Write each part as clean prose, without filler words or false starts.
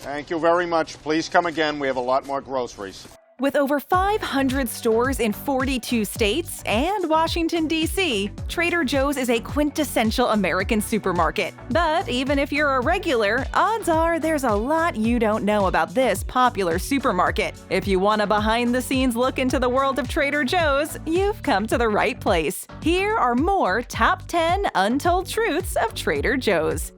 Thank you very much. Please come again. We have a lot more groceries. With over 500 stores in 42 states and Washington, D.C., Trader Joe's is a quintessential American supermarket. But even if you're a regular, odds are there's a lot you don't know about this popular supermarket. If you want a behind-the-scenes look into the world of Trader Joe's, you've come to the right place. Here are more top 10 untold truths of Trader Joe's.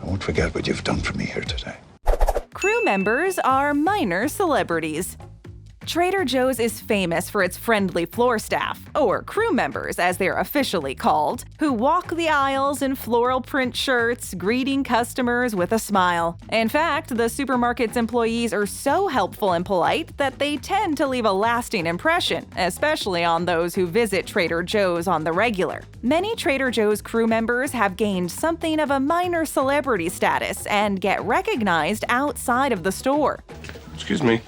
I won't forget what you've done for me here today. Crew members are minor celebrities. Trader Joe's is famous for its friendly floor staff, or crew members as they're officially called, who walk the aisles in floral print shirts, greeting customers with a smile. In fact, the supermarket's employees are so helpful and polite that they tend to leave a lasting impression, especially on those who visit Trader Joe's on the regular. Many Trader Joe's crew members have gained something of a minor celebrity status and get recognized outside of the store. Excuse me.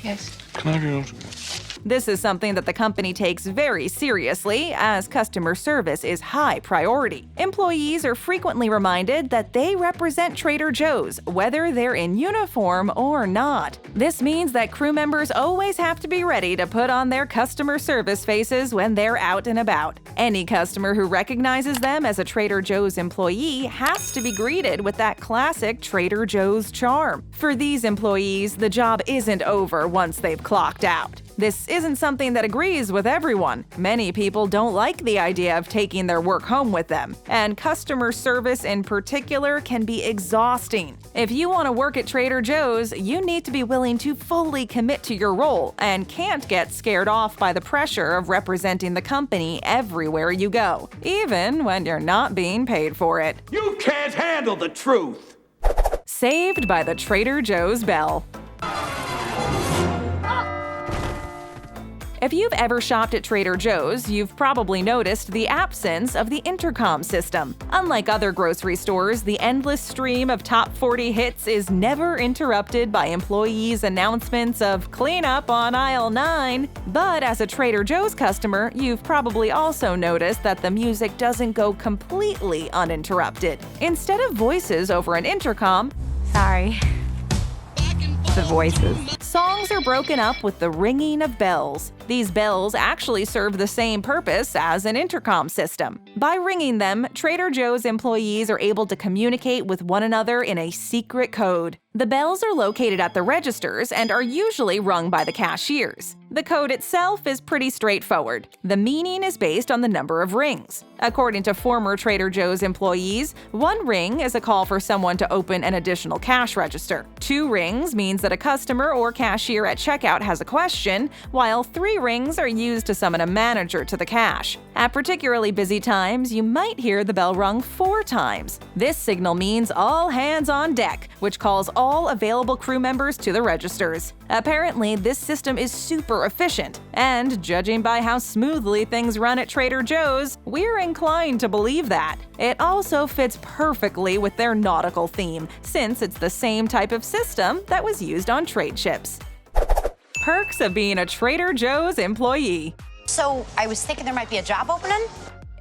Yes. Can I have your autograph? This is something that the company takes very seriously, as customer service is high priority. Employees are frequently reminded that they represent Trader Joe's, whether they're in uniform or not. This means that crew members always have to be ready to put on their customer service faces when they're out and about. Any customer who recognizes them as a Trader Joe's employee has to be greeted with that classic Trader Joe's charm. For these employees, the job isn't over once they've clocked out. This isn't something that agrees with everyone. Many people don't like the idea of taking their work home with them, and customer service in particular can be exhausting. If you want to work at Trader Joe's, you need to be willing to fully commit to your role and can't get scared off by the pressure of representing the company everywhere you go, even when you're not being paid for it. You can't handle the truth! Saved by the Trader Joe's bell. If you've ever shopped at Trader Joe's, you've probably noticed the absence of the intercom system. Unlike other grocery stores, the endless stream of top 40 hits is never interrupted by employees' announcements of "clean up on aisle 9. But as a Trader Joe's customer, you've probably also noticed that the music doesn't go completely uninterrupted. Instead of voices over an intercom, Sorry. The voices. songs are broken up with the ringing of bells. These bells actually serve the same purpose as an intercom system. By ringing them, Trader Joe's employees are able to communicate with one another in a secret code. The bells are located at the registers and are usually rung by the cashiers. The code itself is pretty straightforward. The meaning is based on the number of rings. According to former Trader Joe's employees, 1 ring is a call for someone to open an additional cash register. 2 rings means that a customer or cashier at checkout has a question, while 3 rings are used to summon a manager to the cash. At particularly busy times, you might hear the bell rung 4 times. This signal means all hands on deck, which calls all available crew members to the registers. Apparently, this system is super efficient, and judging by how smoothly things run at Trader Joe's, we're inclined to believe that. It also fits perfectly with their nautical theme, since it's the same type of system that was used on trade ships. Perks of being a Trader Joe's employee. So I was thinking there might be a job opening?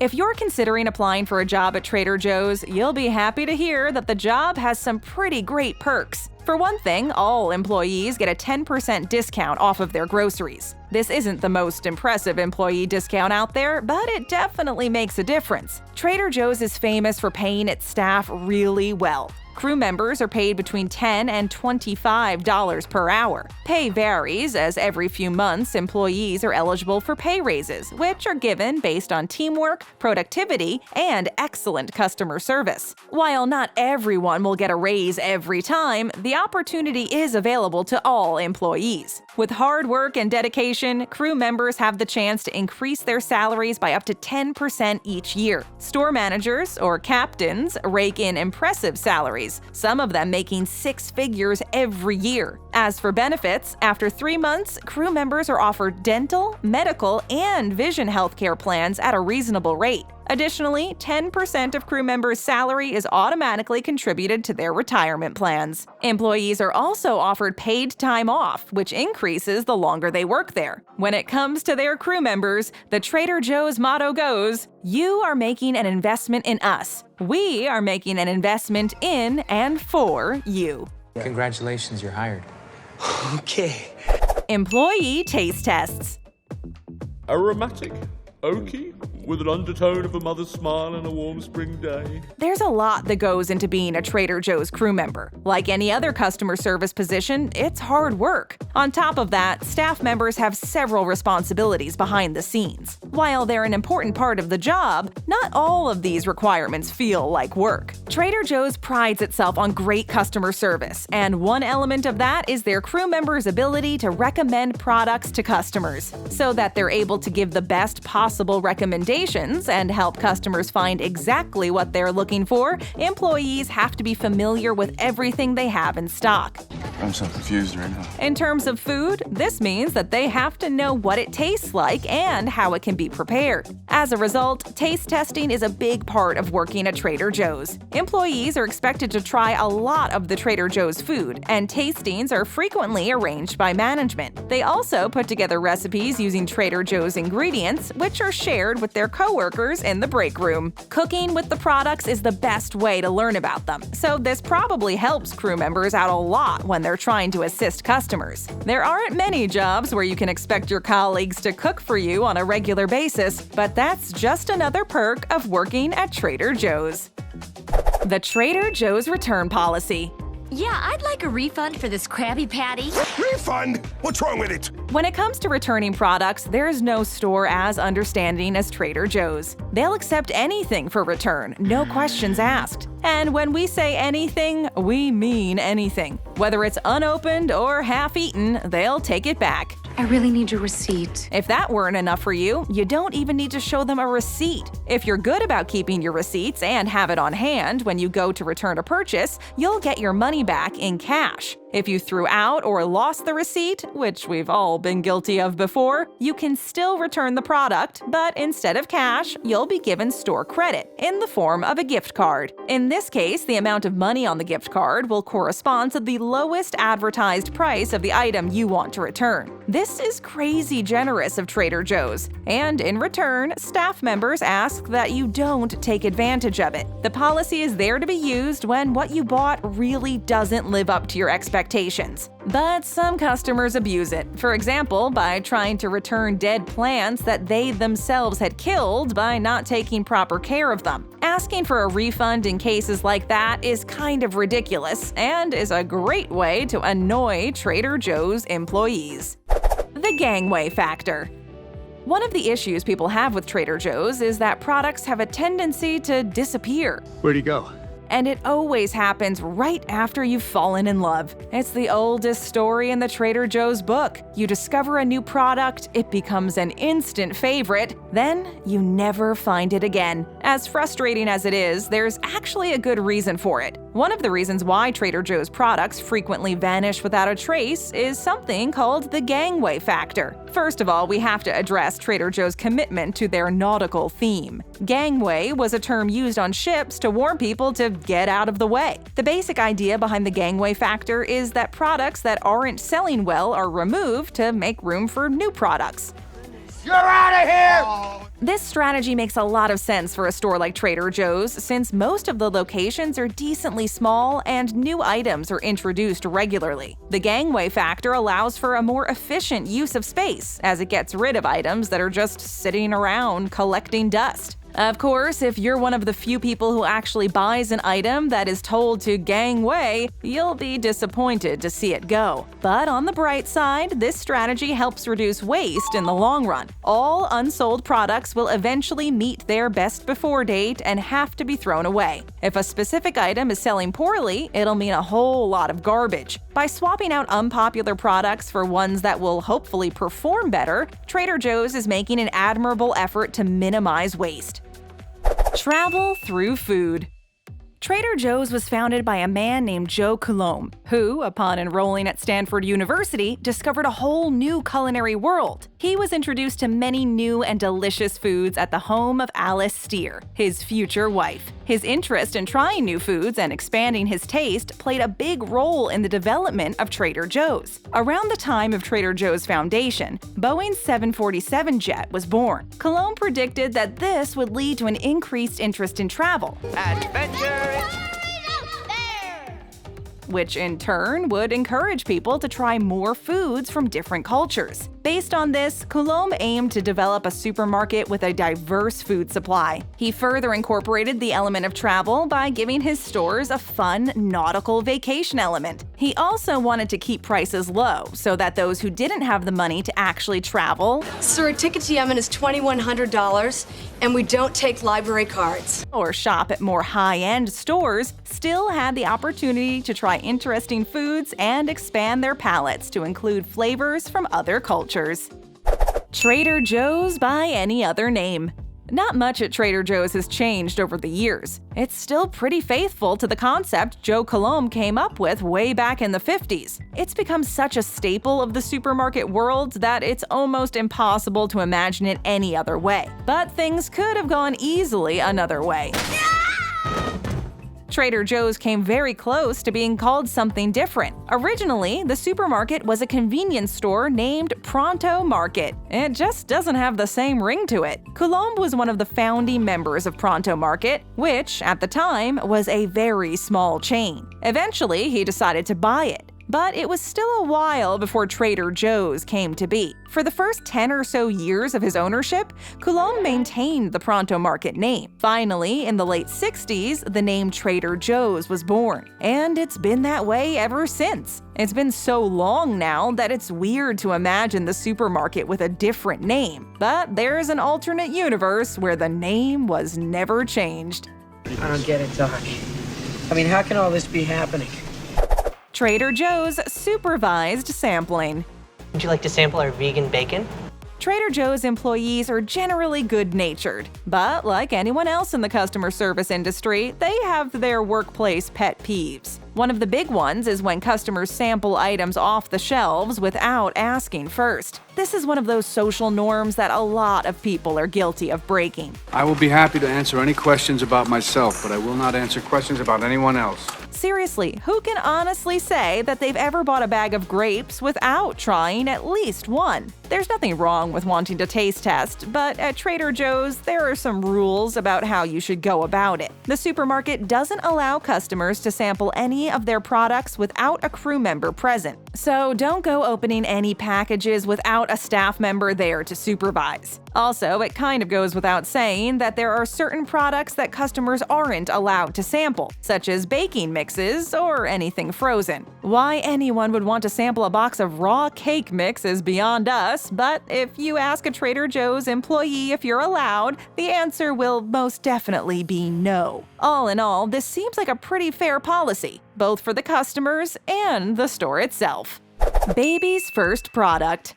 If you're considering applying for a job at Trader Joe's, you'll be happy to hear that the job has some pretty great perks. For one thing, all employees get a 10% discount off of their groceries. This isn't the most impressive employee discount out there, but it definitely makes a difference. Trader Joe's is famous for paying its staff really well. Crew members are paid between $10 and $25 per hour. Pay varies, as every few months employees are eligible for pay raises, which are given based on teamwork, productivity, and excellent customer service. While not everyone will get a raise every time, the opportunity is available to all employees. With hard work and dedication, crew members have the chance to increase their salaries by up to 10% each year. Store managers, or captains, rake in impressive salaries, some of them making 6 figures every year. As for benefits, after 3 months, crew members are offered dental, medical, and vision healthcare plans at a reasonable rate. Additionally, 10% of crew members' salary is automatically contributed to their retirement plans. Employees are also offered paid time off, which increases the longer they work there. When it comes to their crew members, the Trader Joe's motto goes, "You are making an investment in us. We are making an investment in and for you." Congratulations, you're hired. Okay. Employee taste tests. Aromatic, oaky, with an undertone of a mother's smile on a warm spring day. There's a lot that goes into being a Trader Joe's crew member. Like any other customer service position, it's hard work. On top of that, staff members have several responsibilities behind the scenes. While they're an important part of the job, not all of these requirements feel like work. Trader Joe's prides itself on great customer service, and one element of that is their crew members' ability to recommend products to customers. So that they're able to give the best possible recommendations and help customers find exactly what they're looking for, employees have to be familiar with everything they have in stock. I'm so confused right now. In terms of food, this means that they have to know what it tastes like and how it can be prepared. As a result, taste testing is a big part of working at Trader Joe's. Employees are expected to try a lot of the Trader Joe's food, and tastings are frequently arranged by management. They also put together recipes using Trader Joe's ingredients, which are shared with their coworkers in the break room. Cooking with the products is the best way to learn about them, so this probably helps crew members out a lot when they're trying to assist customers. There aren't many jobs where you can expect your colleagues to cook for you on a regular basis, but that's just another perk of working at Trader Joe's. The Trader Joe's return policy. Yeah, I'd like a refund for this Krabby Patty. Refund? What's wrong with it? When it comes to returning products, there's no store as understanding as Trader Joe's. They'll accept anything for return, no questions asked. And when we say anything, we mean anything. Whether it's unopened or half-eaten, they'll take it back. I really need your receipt. If that weren't enough for you, you don't even need to show them a receipt. If you're good about keeping your receipts and have it on hand when you go to return a purchase, you'll get your money back in cash. If you threw out or lost the receipt, which we've all been guilty of before, you can still return the product, but instead of cash, you'll be given store credit in the form of a gift card. In this case, the amount of money on the gift card will correspond to the lowest advertised price of the item you want to return. This is crazy generous of Trader Joe's, and in return, staff members ask that you don't take advantage of it. The policy is there to be used when what you bought really doesn't live up to your expectations. But some customers abuse it, for example, by trying to return dead plants that they themselves had killed by not taking proper care of them. Asking for a refund in cases like that is kind of ridiculous and is a great way to annoy Trader Joe's employees. The Gangway Factor. One of the issues people have with Trader Joe's is that products have a tendency to disappear. Where'd he go? And it always happens right after you've fallen in love. It's the oldest story in the Trader Joe's book. You discover a new product, it becomes an instant favorite, then you never find it again. As frustrating as it is, there's actually a good reason for it. One of the reasons why Trader Joe's products frequently vanish without a trace is something called the Gangway Factor. First of all, we have to address Trader Joe's commitment to their nautical theme. Gangway was a term used on ships to warn people to get out of the way. The basic idea behind the Gangway Factor is that products that aren't selling well are removed to make room for new products. You're out of here! This strategy makes a lot of sense for a store like Trader Joe's, since most of the locations are decently small and new items are introduced regularly. The Gangway Factor allows for a more efficient use of space, as it gets rid of items that are just sitting around collecting dust. Of course, if you're one of the few people who actually buys an item that is told to gangway, you'll be disappointed to see it go. But on the bright side, this strategy helps reduce waste in the long run. All unsold products will eventually meet their best before date and have to be thrown away. If a specific item is selling poorly, it'll mean a whole lot of garbage. By swapping out unpopular products for ones that will hopefully perform better, Trader Joe's is making an admirable effort to minimize waste. Travel through food. Trader Joe's was founded by a man named Joe Coulombe, who, upon enrolling at Stanford University, discovered a whole new culinary world. He was introduced to many new and delicious foods at the home of Alice Steer, his future wife. His interest in trying new foods and expanding his taste played a big role in the development of Trader Joe's. Around the time of Trader Joe's foundation, Boeing's 747 jet was born. Coulombe predicted that this would lead to an increased interest in travel. Adventure! which in turn would encourage people to try more foods from different cultures. Based on this, Coulomb aimed to develop a supermarket with a diverse food supply. He further incorporated the element of travel by giving his stores a fun, nautical vacation element. He also wanted to keep prices low so that those who didn't have the money to actually travel Sir, a ticket to Yemen is $2,100, and we don't take library cards. or shop at more high-end stores still had the opportunity to try interesting foods and expand their palates to include flavors from other cultures. Trader Joe's by any other name. Not much at Trader Joe's has changed over the years. It's still pretty faithful to the concept Joe Coulomb came up with way back in the 50s. It's become such a staple of the supermarket world that it's almost impossible to imagine it any other way. But things could have gone easily another way. Trader Joe's came very close to being called something different. Originally, the supermarket was a convenience store named Pronto Market. It just doesn't have the same ring to it. Coulomb was one of the founding members of Pronto Market, which, at the time, was a very small chain. Eventually, he decided to buy it. But it was still a while before Trader Joe's came to be. For the first 10 or so years of his ownership, Coulomb maintained the Pronto Market name. Finally, in the late 60s, the name Trader Joe's was born, and it's been that way ever since. It's been so long now that it's weird to imagine the supermarket with a different name. But there's an alternate universe where the name was never changed. I don't get it, Doc. I mean, how can all this be happening? Trader Joe's Supervised Sampling. Would you like to sample our vegan bacon? Trader Joe's employees are generally good-natured, but like anyone else in the customer service industry, they have their workplace pet peeves. One of the big ones is when customers sample items off the shelves without asking first. This is one of those social norms that a lot of people are guilty of breaking. I will be happy to answer any questions about myself, but I will not answer questions about anyone else. Seriously, who can honestly say that they've ever bought a bag of grapes without trying at least one? There's nothing wrong with wanting to taste test, but at Trader Joe's, there are some rules about how you should go about it. The supermarket doesn't allow customers to sample any of their products without a crew member present. So don't go opening any packages without a staff member there to supervise. Also, it kind of goes without saying that there are certain products that customers aren't allowed to sample, such as baking mixes or anything frozen. Why anyone would want to sample a box of raw cake mix is beyond us, but if you ask a Trader Joe's employee if you're allowed, the answer will most definitely be no. All in all, this seems like a pretty fair policy, both for the customers and the store itself. Baby's first product.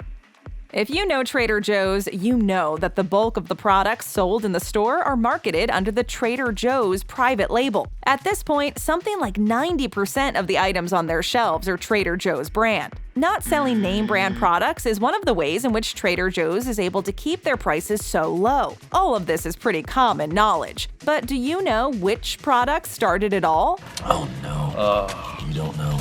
If you know Trader Joe's, you know that the bulk of the products sold in the store are marketed under the Trader Joe's private label. At this point, something like 90% of the items on their shelves are Trader Joe's brand. Not selling name brand products is one of the ways in which Trader Joe's is able to keep their prices so low. All of this is pretty common knowledge. But do you know which products started it all? Oh no. You don't know.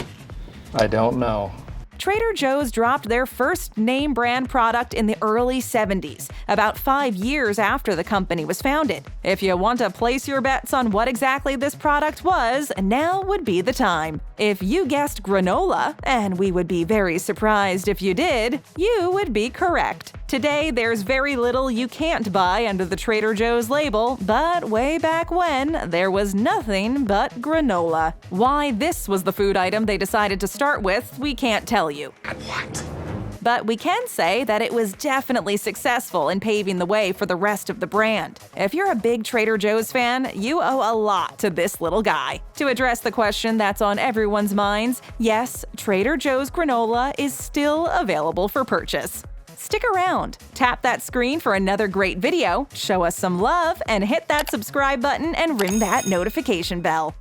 I don't know. Trader Joe's dropped their first name brand product in the early 70s, about 5 years after the company was founded. If you want to place your bets on what exactly this product was, now would be the time. If you guessed granola, and we would be very surprised if you did, you would be correct. Today, there's very little you can't buy under the Trader Joe's label, but way back when, there was nothing but granola. Why this was the food item they decided to start with, we can't tell you. What? But we can say that it was definitely successful in paving the way for the rest of the brand. If you're a big Trader Joe's fan, you owe a lot to this little guy. To address the question that's on everyone's minds, yes, Trader Joe's granola is still available for purchase. Stick around, tap that screen for another great video, show us some love, and hit that subscribe button and ring that notification bell.